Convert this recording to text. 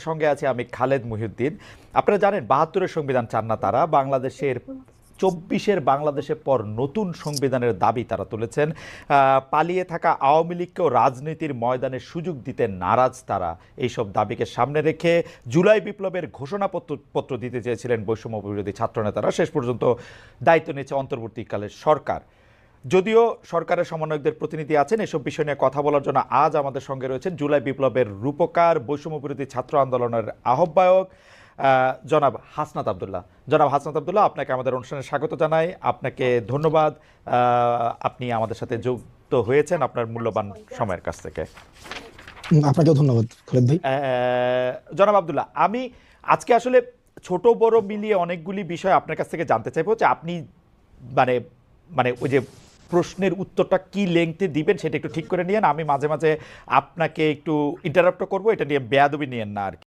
সঙ্গে আছি আমি খালেদ মহিউদ্দিন। আপনারা জানেন ৭২-এর সংবিধান চান না তারা, বাংলাদেশের ২৪-এর বাংলাদেশের পর নতুন সংবিধানের দাবি তারা তুলেছেন। পালিয়ে থাকা আওয়ামী লীগকেও রাজনীতির ময়দানে সুযোগ দিতে নারাজ তারা। এইসব দাবিকে সামনে রেখে জুলাই বিপ্লবের ঘোষণাপত্র দিতে চেয়েছিলেন বৈষম্য বিরোধী ছাত্রনেতারা। শেষ পর্যন্ত দায়িত্ব নিয়েছে অন্তর্বর্তীকালের সরকার। যদিও সরকারের সমন্বয়কদের প্রতিনিধি আছেন, এসব বিষয় নিয়ে কথা বলার জন্য আজ আমাদের সঙ্গে রয়েছেন জুলাই বিপ্লবের রূপকার, বৈষম্য বিরোধী ছাত্র আন্দোলনের আহ্বায়ক জনাব হাসনাত আবদুল্লাহ। জনাব হাসনাত আবদুল্লাহ, আপনাকে আমাদের অনুষ্ঠানে স্বাগত জানাই। আপনাকে ধন্যবাদ, আপনি আমাদের সাথে যুক্ত হয়েছেন আপনার মূল্যবান সময়ের কাছ থেকে। আপনাকেও ধন্যবাদ খালেদ ভাই। জনাব আবদুল্লাহ, আমি আজকে আসলে ছোট বড় মিলিয়ে অনেকগুলি বিষয় আপনার কাছ থেকে জানতে চাইবো যে আপনি মানে মানে ওই যে প্রশ্নের উত্তরটা কি লেংথে দিবেন সেটা একটু ঠিক করে নিয়েন। আমি মাঝে মাঝে আপনাকে একটু ইন্টারাপ্ট করবো, এটা নিয়ে বেয়াদবি নিয়েন না আর কি।